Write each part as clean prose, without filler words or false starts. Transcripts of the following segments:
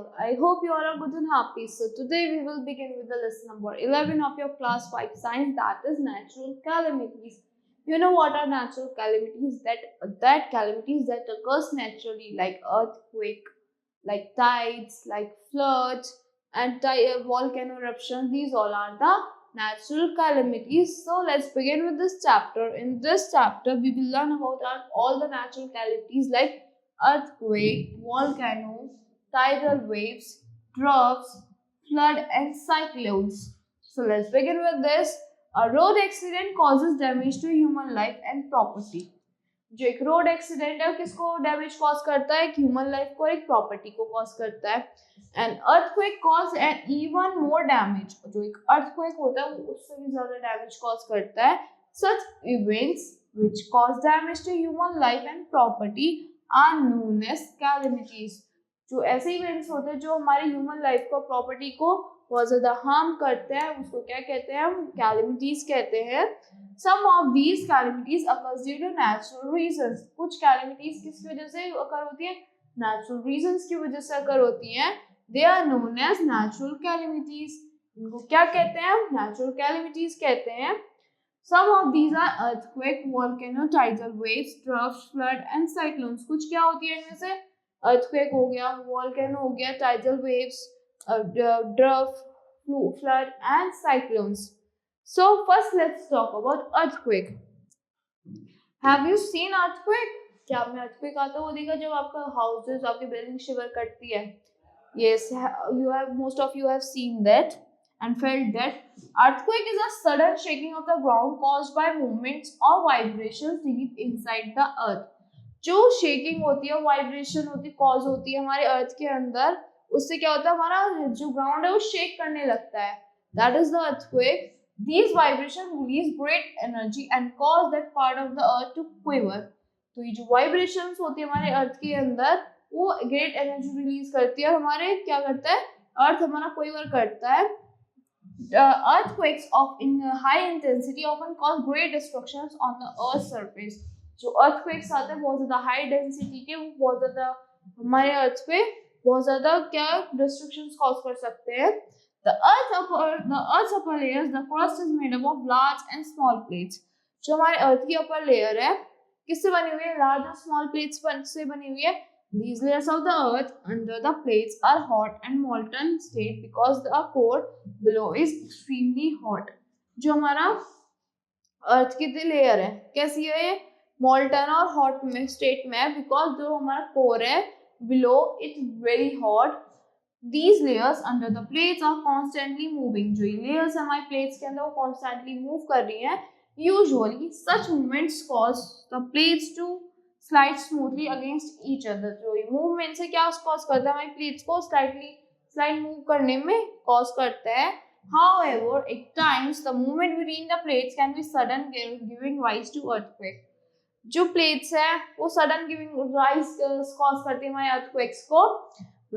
all. I hope you all are good and happy. So today we will begin with the lesson number 11 of your class 5 science, that is natural calamities. You know what are natural calamities? That calamities that occurs naturally, like earthquake, like tides, like floods, and volcano eruption. These all are the natural calamities. So let's begin with this chapter. In this chapter, we will learn about all the natural calamities like earthquake, volcano, tidal waves, droughts, flood, and cyclones. So let's begin with this. A road accident causes damage to human life and property. जो एक road accident है किसको damage cause करता है, एक human life को, एक property को कॉज करता है. And earthquake cause an even more damage. जो एक अर्थक्वेक होता है वो उससे भी ज्यादा डैमेज कॉज करता है. Such events which cause damage to human life and property are known as calamities. जो ऐसे इवेंट्स होते हैं जो हमारी ह्यूमन लाइफ को, प्रॉपर्टी को बहुत ज्यादा हार्म करते हैं, उसको क्या कहते हैं, हम कैलेमिटीज कहते हैं. Some of these calamities occurs due to natural reasons. कुछ calamities किस वजह से occur होती है, natural reasons की वजह से occur होती हैं. They are known as natural calamities. इनको क्या कहते हैं, natural calamities कहते हैं. Some of these are earthquake, volcano, tidal waves, droughts, flood and cyclones. कुछ क्या होती है इनमें से, earthquake हो गया, volcano हो गया, tidal waves, drought, flood and cyclones. So first let's talk about earthquake. Have you seen earthquake? क्या आपने earthquake आता हुआ देखा जब आपका houses, आपकी building shiver करती है? Yes, most of you have seen that and felt that. Earthquake is a sudden shaking of the ground caused by movements or vibrations deep inside the earth. जो shaking होती है, vibration होती है, cause होती है हमारे earth के अंदर, उससे क्या होता है, हमारा जो ground है वो shake करने लगता है. That is the earthquake. These vibrations release great energy and cause that part of the earth to quiver. तो ये जो vibrations होती है हमारे अर्थ के अंदर, वो great energy release करती है और हमारे क्या करता है, अर्थ हमारा quiver करता है. Earthquakes of in high intensity often cause great destructions on the earth's surface. जो earthquakes आते हैं बहुत ज्यादा high density के, वो बहुत ज्यादा हमारे अर्थ पे बहुत ज्यादा क्या destructions cause कर सकते हैं. The Earth's upper layers, the crust is made up of large and small plates. जो हमारे अर्थ की upper layer है, किससे बनी हुई है, large और small plates से बनी हुई है. These layers of the earth under the plates are hot and molten state because the core below is extremely hot. जो हमारा अर्थ की लेयर है कैसी है, ये molten और hot में state में है, because जो हमारा core है below it's very hot. These layers under the plates are constantly moving. जो layers हमारे plates के अंदर वो constantly move कर रही हैं. Usually such movements cause the plates to slide smoothly against each other. जो ये movement से क्या cause करता है, हमारी plates को slide move करने में cause करता है. However, at times the movement between the plates can be sudden, giving rise to earthquake. जो plates है वो sudden giving rise cause करती है हमारे earthquakes को.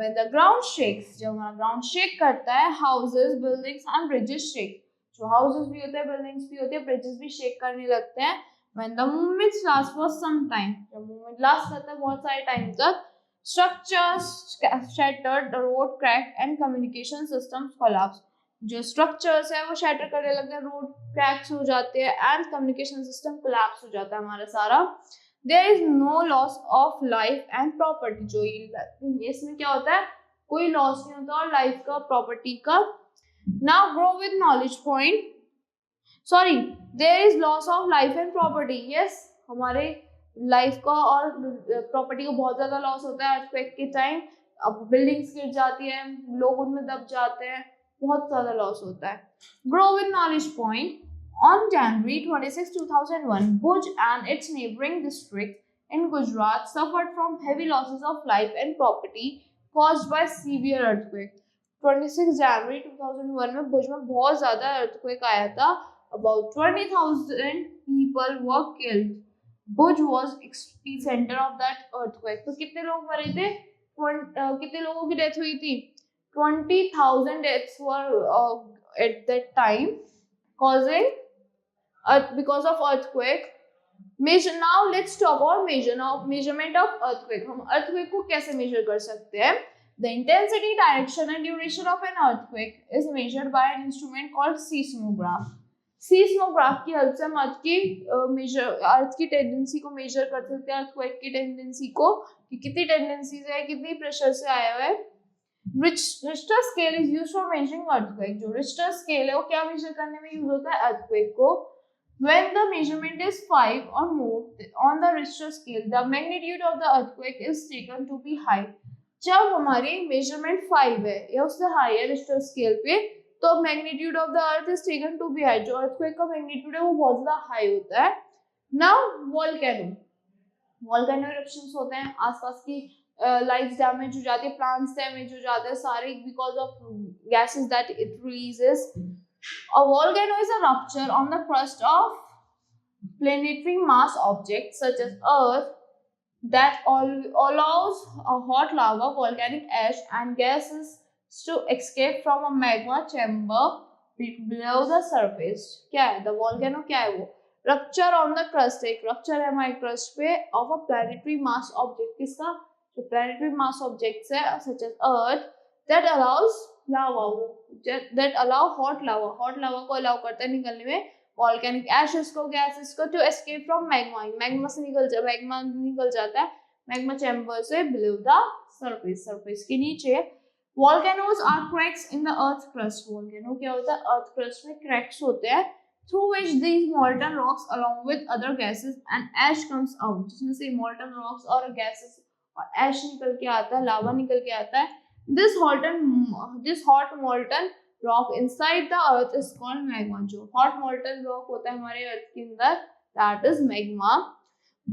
When the ground shakes, जब हमारा ground shake करता है, houses, buildings and bridges shake. जो houses भी होते हैं, buildings भी होते हैं, bridges भी shake करने लगते हैं. When the movements last for some time, जब movement last करता है बहुत सारे time तक, structures shattered, the road cracked and communication systems collapse. जो structures है वो shatter करने लगते हैं, road cracks हो जाते हैं and communication system collapse हो जाता है हमारा सारा. There is no loss of life and property. जो इसमें क्या होता है, कोई loss नहीं होता और life का, property का. Now grow with knowledge point. Sorry, there is loss of life and property. Yes, हमारे life का और property को बहुत ज़्यादा loss होता है earthquake के time. अब buildings गिर जाती हैं, लोग उनमें दब जाते हैं, बहुत ज़्यादा loss होता है. Grow with knowledge point. On January 26, 2001, Bhuj and its neighboring district in Gujarat suffered from heavy losses of life and property caused by severe earthquake. 26 January 2001 में भुज में बहुत ज़्यादा earthquake आया था. About 20,000 people were killed. Bhuj was epicenter of that earthquake. तो कितने लोग मरे थे, कितने लोगों की डेथ हुई थी, 20,000 deaths were at that time causing because of earthquake. Now let's talk about measurement of earthquake. हम earthquake को कैसे measure कर सकते हैं. The intensity, direction and duration of an earthquake is measured by an instrument called seismograph. Seismograph की help से हम अर्थ की टेंडेंसी को मेजर कर सकते हैं, अर्थक्वेक की टेंडेंसी को, कि कितनी टेंडेंसी से है, कितनी प्रेशर से आया हुआ है. Richter scale is used for measuring earthquake. जो रिश्टर स्केल है वो क्या मेजर करने में यूज होता है, अर्थक्वेक को. When the measurement is 5 or more on the Richter scale, the magnitude of the earthquake is taken to be high. जब हमारी मेजरमेंट 5 है या उससे हाई है रिश्टर स्केल पे, तो magnitude of the earth is taken to be high. जो earthquake का मैग्नीट्यूड है वो बहुत ज्यादा हाई होता है. नाउ वोल्केनो इरप्शंस होते हैं, आसपास की लाइफ डैमेज हो जाती है, प्लांट्स डैमेज हो जाते हैं सारे, because of gases that it releases. A volcano is a rupture on the crust of planetary mass objects such as Earth that allows a hot lava, volcanic ash and gases to escape from a magma chamber below the surface. क्या है the volcano? क्या है वो? Rupture on the crust. एक rupture है हमारे crust पे of a planetary mass object. किसका? जो planetary mass objects है such as Earth that allows lava, that allow hot lava को allow करता है निकलने में, volcanic ashes को, gases को, to escape from magma से निकल जाता है magma chamber से below the surface के नीचे. Volcanoes are cracks in the earth crust. volcano क्या होता है, earth crust में cracks होते हैं through which these molten rocks along with other gases and ash comes out. जिसमें से molten rocks और gases और ash निकल के आता है, lava निकल के आता है. This hot molten rock inside the earth is called magma. जो hot molten rock होता है हमारे अर्थ के अंदर, that is magma.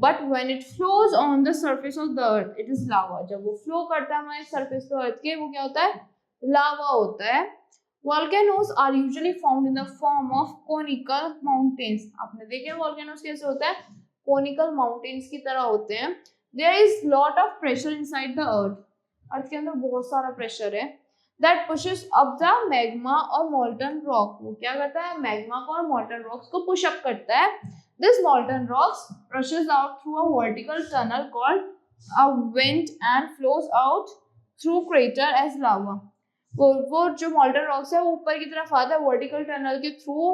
But when it flows on the surface of the earth, it is lava. जब वो flow करता है हमारे surface पे अर्थ के, वो क्या होता है, lava होता है. Volcanoes are usually found in the form of conical mountains. आपने देखे volcanoes कैसे होता है, conical mountains की तरह होते हैं. There is lot of pressure inside the earth. अर्थ के अंदर बहुत सारा प्रेशर है. That pushes up the magma और molten rock. वो क्या करता है, magma को और molten rocks को push up करता है. This molten rocks rushes out through a vertical tunnel called a vent and flows out through crater as lava. वो जो molten rocks है वो ऊपर की तरफ आता है vertical tunnel के through,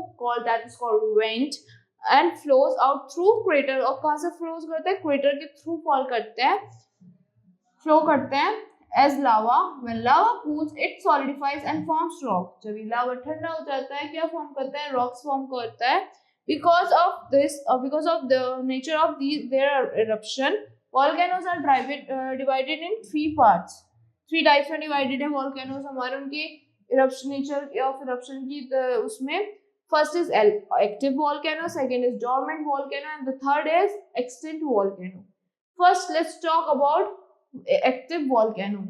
that is called vent, and flows out through crater. और कहाँ से flows करता है, crater के through flow करते हैं as lava. When lava cools, it solidifies and forms rock. जब ये lava ठंडा हो जाता है, क्या form करता है, rocks form करता है. Because of the nature of their eruption, volcanoes are divided in 3 parts. 3 types में divided है volcanoes हमारे, उनकी nature of eruption की उसमें. First is active volcano, second is dormant volcano, and the third is extinct volcano. First, let's talk about active volcano.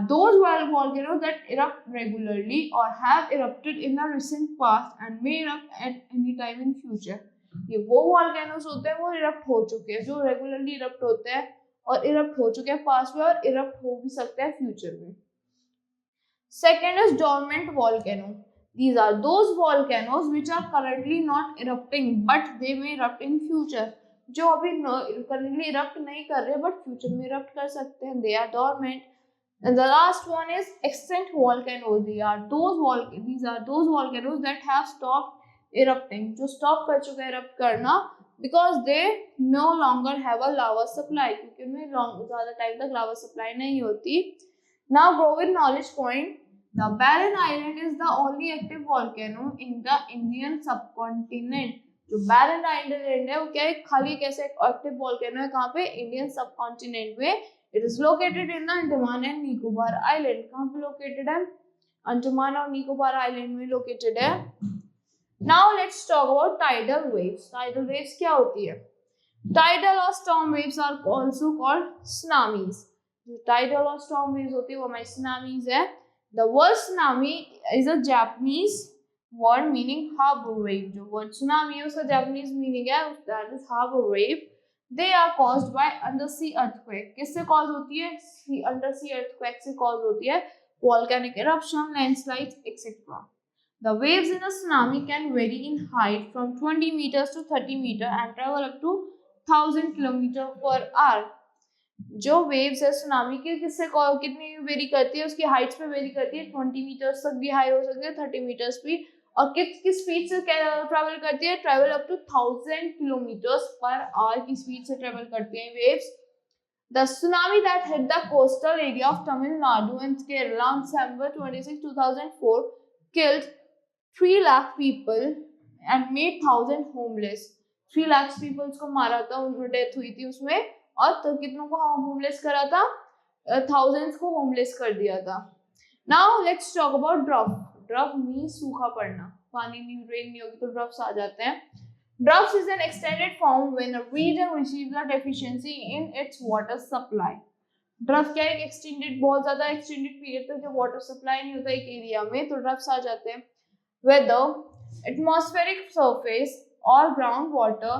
Those volcanoes that erupt regularly or have erupted in the recent past and may erupt at any time in future. ये वो volcanoes होते हैं वो erupt हो चुके हैं, जो regularly erupt होते हैं और erupt हो चुके हैं past में और erupt हो भी सकते हैं future में. Second is dormant volcano. These are those volcanoes which are currently not erupting but they may erupt in future. जो अभी currently erupt नहीं कर रहे but future में erupt कर सकते हैं, they are dormant. And the last one is extinct volcanoes. These are those volcanoes that have stopped erupting, जो stop कर चुके हैं erupt करना, because they no longer have a lava supply, क्योंकि उनमें ज़्यादा time तक lava supply नहीं होती. Now go with knowledge point. The Barren Island is the only active volcano in the Indian subcontinent. जो Barren Island है वो क्या है, खाली कैसे एक्टिव वॉल्केनो है, कहाँ पे, इंडियन सबकॉन्टिनेंट में. It is located in the Andaman and Nicobar Island. कहाँ पे located है, अंडमान और निकोबार आइलैंड में located है. Now let's talk about tidal waves. Tidal waves क्या होती है, tidal और storm waves are also called tsunamis. जो tidal और storm waves होती है वो हमारी tsunamis है. The word tsunami is a Japanese word meaning harbor wave. जो word tsunami है उसका Japanese meaning है, that is harbor wave. They are caused by undersea earthquake. किससे cause होती है, undersea earthquake से cause होती है, volcanic eruption, landslides, etc. The waves in a tsunami can vary in height from 20 meters to 30 meters and travel up to 1000 kilometers per hour. जो waves है tsunami की किससे कितनी वेरी करती है, उसकी हाइट्स पे वेरी करती है, 20 मीटर्स तक भी हाई हो सकती है, 30 मीटर्स भी, और किस स्पीड से ट्रैवल करती है, travel up to 1000 kilometres per hour की स्पीड से ट्रैवल करती है waves. The tsunami that hit the coastal area of Tamil Nadu and Kerala on December 26, 2004 killed 3 lakh people and made 1000 homeless. 3 lakhs people को मारा था, उनकी death हुई थी उसमें, और तो कितनों को होमलेस करा था, thousands को होमलेस कर दिया था. Now let's talk about drought. Drought means सूखा पड़ना, पानी नहीं, रेन नहीं होगी तो ड्रफ्ट्स आ जाते हैं. Drought is an extended form when a region receives a deficiency in its water supply. ड्रफ क्या है, एक्सटेंडेड, बहुत ज्यादा एक्सटेंडेड पीरियड तक जब वाटर सप्लाई नहीं होता एक एरिया में तो ड्रफ्ट्स आ जाते हैं. वेदर, एटमॉस्फेरिक सरफेस और ग्राउंड वाटर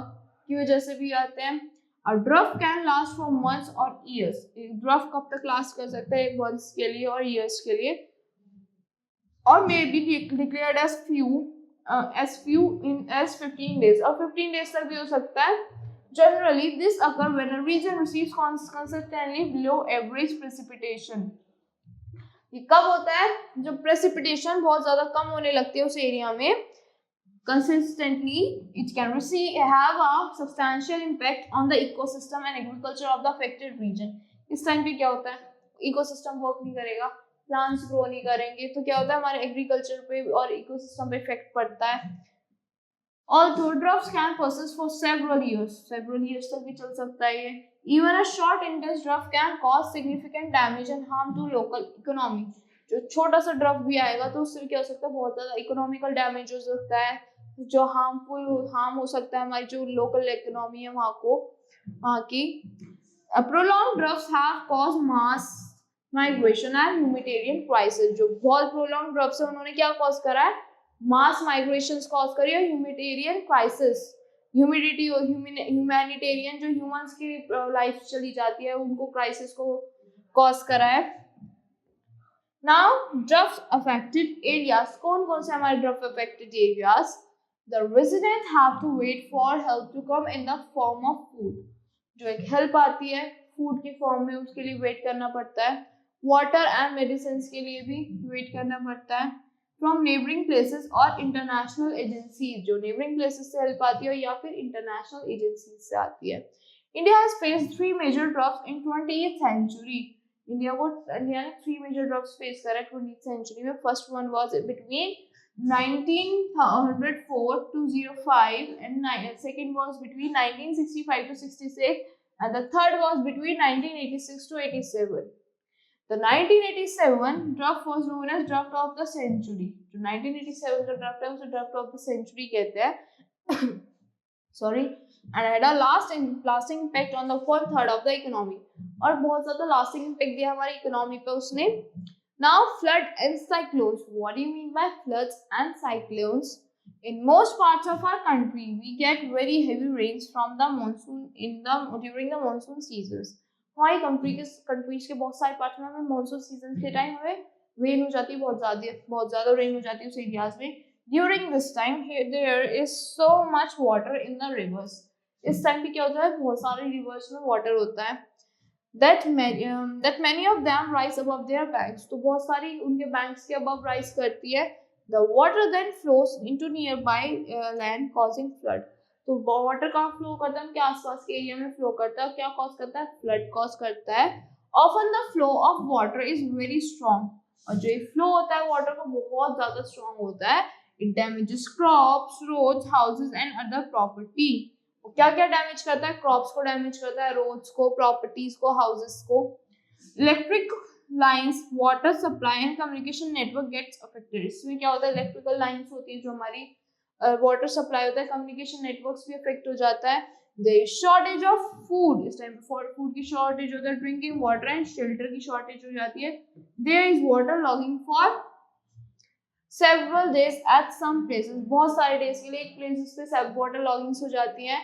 की वजह से भी आते हैं. A drought can last for months or years. ड्रफ कब तक लास्ट कर सकता है, months के लिए और years के लिए, और may be declared as few as 15 days, और 15 days तक भी हो सकता है. Generally, this occurs when a region receives consistently below average precipitation. ये कब होता है, जब precipitation बहुत ज्यादा कम होने लगती है उस एरिया में. Consistently, it can have a substantial impact on the ecosystem and agriculture of the affected region. इस टाइम पे क्या होता है, इकोसिस्टम वर्क नहीं करेगा, प्लांट्स ग्रो नहीं करेंगे, तो क्या होता है हमारे एग्रीकल्चर पे और इकोसिस्टम पे इफेक्ट पड़ता है. Although droughts can persist for several years तक भी चल सकता है ये. Even a short intense drought can cause significant damage and harm to local economy. जो छोटा सा ड्रफ भी आएगा तो उससे क्या हो सकता है, बहुत ज्यादा इकोनॉमिकल डैमेज हो सकता है, जो हार्म हो सकता है हमारी जो लोकल इकोनॉमी है वहाँ की. Prolonged droughts have caused mass migration and humanitarian crisis. जो बहुत prolonged droughts है उन्होंने क्या कॉज करा है, मास माइग्रेशन कॉज करी है, ह्यूमैनिटेरियन क्राइसिस, ह्यूमैनिटेरियन जो ह्यूमंस की लाइफ चली जाती है उनको क्राइसिस को कॉज करा है. नाउ ड्रफ्ट अफेक्टेड एरियाज, कौन कौन से हमारे drought affected areas. The resident have to wait for help to come in the form of food. जो एक हेल्प आती है फूड के फॉर्म में, उसके लिए वेट करना पड़ता है. वाटर एंड मेडिसिन के लिए भी वेट करना पड़ता है. फ्रॉम नेबरिंग प्लेसेस और इंटरनेशनल एजेंसीज, जो नेबरिंग प्लेसेस से हेल्प आती है या फिर इंटरनेशनल एजेंसीज से आती है. India has faced 3 major droughts in 20th century. India ने 3 मेजर ड्रॉप्स फेस करा है 20th century में. First one was between 1904 to 05 and second was between 1965 to 66 and the third was between 1986 to 87. The 1987 draft was known as draft of the century. जो 1987 का draft है उसे draft of the century कहते हैं. Sorry, and had a lasting impact on the 1/3 of the economy. और बहुत ज़्यादा lasting impact दिया हमारी economy पे उसने. Now flood and cyclones. What do you mean by floods and cyclones? In most parts of our country, we get very heavy rains from the monsoon during the monsoon seasons. हमारी countries के बहुत सारे parts में हमें monsoon season के time हमें rain हो जाती है, बहुत ज्यादा रेन हो जाती है उस एरियाज में. During this time there is so much water in the rivers. इस टाइम पे क्या होता है, बहुत सारे रिवर्स में वाटर होता है. that many of them rise above their banks. तो बहुत सारी उनके बैंक्स के अबव राइज करती है. The water then flows into nearby land causing flood. तो वाटर कहाँ फ्लो करता है, उनके आसपास के एरिया में फ्लो करता है, क्या कॉज करता है, फ्लड कॉज करता है. Often the flow of water is very strong. और जो फ्लो होता है वाटर का बहुत ज्यादा स्ट्रॉन्ग होता है. It damages crops, roads, houses and other property. क्या क्या डैमेज करता है, क्रॉप्स को डैमेज करता है, रोड्स को, प्रॉपर्टीज को, हाउसेस को. Electric lines, water supply and communication network gets affected. इसमें क्या होता है, इलेक्ट्रिकल लाइंस होती है जो हमारी वाटर सप्लाई होता है, कम्युनिकेशन नेटवर्क्स भी अफेक्ट हो जाता है. There is shortage of food. इस टाइम पे फूड की शॉर्टेज होता है. ड्रिंकिंग वाटर एंड शेल्टर की शॉर्टेज हो जाती है. There is water logging for several days at some places. बहुत सारे डेज के लिए एक प्लेसेस पे सब वाटर लॉगिंग्स हो जाती हैं.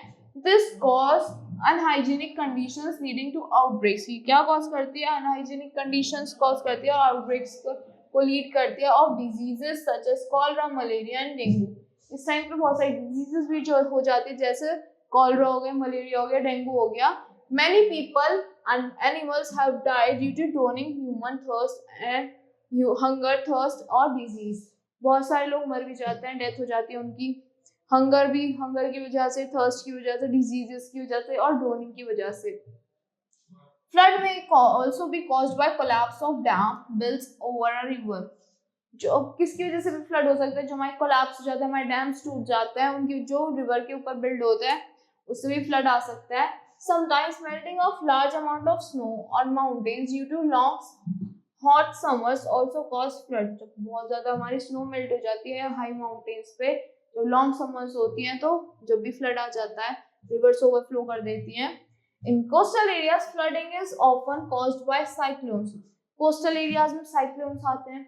This cause unhygienic conditions leading to outbreaks. ये क्या कॉज करती है, अनहाइजीनिक कंडीशंस कॉज करती है और आउटब्रेक्स को लीड करती है of diseases such as cholera, malaria and dengue. इस टाइम पे बहुत सारी डिजीजेस भी जो हो जाती है, जैसे कॉलरा हो गया, मलेरिया हो गया, डेंगू हो गया. Many people and animals have died due to drowning, human thirst and hunger, thirst और disease. बहुत सारे लोग मर भी जाते हैं, डेथ हो जाती है उनकी, हंगर की वजह से, थर्स्ट की वजह से, डिजीजेस की वजह से और ड्रोनिंग की वजह से. फ्लड में also be caused by collapse of dam built over a river. जो किसकी वजह से भी फ्लड हो सकता है, जो हमारे कोलैप्स हो जाते हैं, हमारे डैम्स टूट जाते हैं, उनकी जो रिवर के ऊपर बिल्ड होते हैं उससे भी फ्लड आ सकता है. Sometimes melting of large amount of snow on mountains due to long hot summers also cause flood. जब बहुत ज्यादा हमारी स्नो मेल्ट हो जाती है हाई माउंटेन्स पे, जो लॉन्ग समर्स होती हैं, तो जब भी फ्लड आ जाता है, रिवर्स ओवरफ्लो कर देती हैं. In coastal areas, flooding is often caused by cyclones. Coastal areas में साइक्लोन्स आते हैं,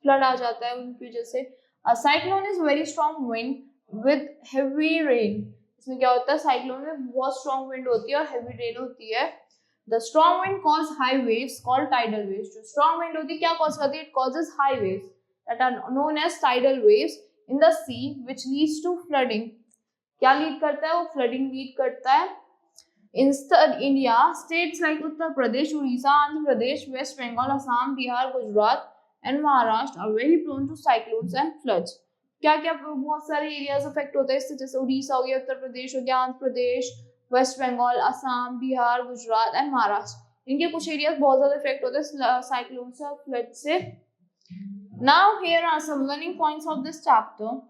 फ्लड आ जाता है उनकी वजह से. Cyclone is very strong wind with heavy rain. इसमें क्या होता है, साइक्लोन में बहुत स्ट्रॉन्ग विंड होती है और हेवी रेन होती है. The strong wind cause high waves called tidal waves. जो स्ट्रॉन्ग विंड होती है क्या कॉज करती है, it causes high waves that are known as tidal waves in the sea which leads to flooding. क्या lead करता है, वो फ्लडिंग लीड करता है. In India, states like Uttar Pradesh, Odisha, Andhra Pradesh, West Bengal, Assam, Bihar, Gujarat and Maharashtra are very prone to cyclones and floods. क्या क्या बहुत सारे एरियाज अफेक्ट होते हैं इससे, जैसे उड़ीसा हो गया, उत्तर प्रदेश हो गया, आंध्र प्रदेश, वेस्ट बंगाल, असम, बिहार, गुजरात एंड महाराष्ट्र. इनके कुछ एरियाज बहुत ज्यादा इफेक्ट होते हैं साइक्लोन से और फ्लड से. Now here are some learning points of this chapter.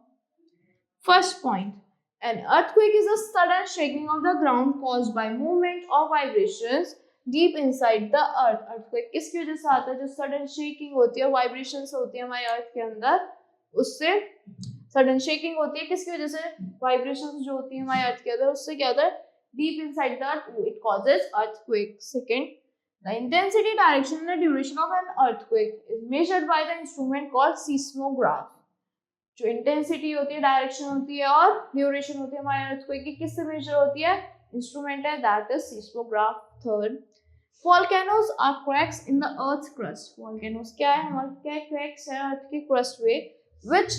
First point, an earthquake is a sudden shaking of the ground caused by movement or vibrations deep inside the earth. earthquake किसकी वजह से आता है, जो sudden shaking होती है, vibrations होती है हमारे अर्थ के अंदर, उससे sudden shaking होती है. किसकी वजह से, vibrations जो होती है हमारे अर्थ के अंदर, उससे क्या होता है, deep inside the earth, it causes earthquake. Second, the intensity, direction and the duration of an earthquake is measured by the instrument called seismograph. जो इंटेंसिटी होती है, डायरेक्शन होती है और ड्यूरेशन होती है हमारे अर्थक्वेक की, किससे मेजर होती है, इंस्ट्रूमेंट है, that is seismograph. Third, volcanoes are cracks in the earth crust. Volcanoes क्या है, हमारे क्या क्रैक्स है अर्थ के क्रस्ट में, which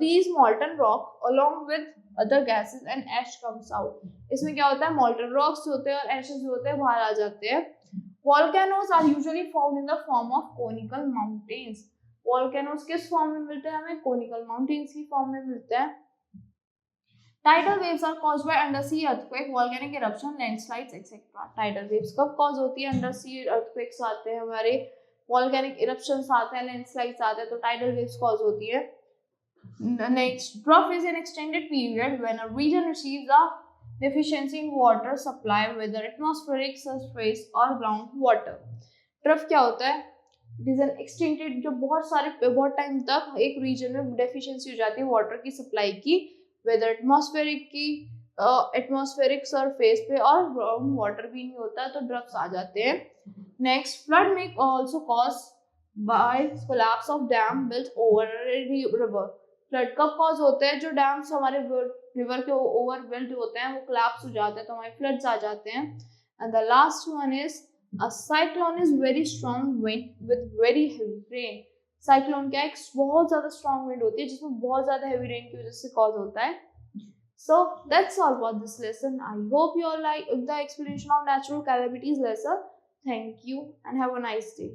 these molten rock along with other gases and ash comes out. इसमें क्या होता है, मॉल्टन रॉक्स होते हैं और एशेस होते हैं, बाहर आ जाते हैं. Volcanoes are usually found in the form of conical mountains. Volcanoes किस फॉर्म में मिलते हैं हमें, कोनिकल माउंटेन्स की फॉर्म में मिलते हैं. Tidal waves are caused by undersea earthquake, volcanic eruption, landslides etcetera. Tidal waves कब कॉज होती है, अंडरसी अर्थक्वेक्स आते हैं हमारे, वोल्केनिक इरप्शंस आते हैं, लैंडस्लाइड्स आते हैं, तो टाइडल वेव्स कॉज होती है. Next, drought is an extended period when a region receives a deficiency in water supply whether atmospheric surface or ground water. Drop क्या होता है, इट इज एन एक्सटेंडेड, जो बहुत टाइम तक एक रीजन में डेफिशिएंसी हो जाती है वाटर की सप्लाई की, वेदर एटमॉस्फेरिक सरफेस पे और ग्राउंड वाटर भी नहीं होता, तो ड्रप्स आ जाते हैं. नेक्स्ट, फ्लड में also cause by collapse of dam built over river. Flood कब कॉज होते हैं, जो डैम्स हमारे रिवर के ओवर बिल्ट होते हैं वो कोलैप्स हो जाते हैं, तो हमारे फ्लड्स आ जाते हैं. And the last one is A cyclone is very strong wind with very heavy rain. Cyclone क्या है, बहुत ज्यादा स्ट्रॉन्ग विंड होती है जिसमें बहुत ज्यादा हेवी रेन की वजह से कॉज होता है. So that's all for this lesson. I hope you all like the explanation of natural calamities lesson. Thank you and have a nice day.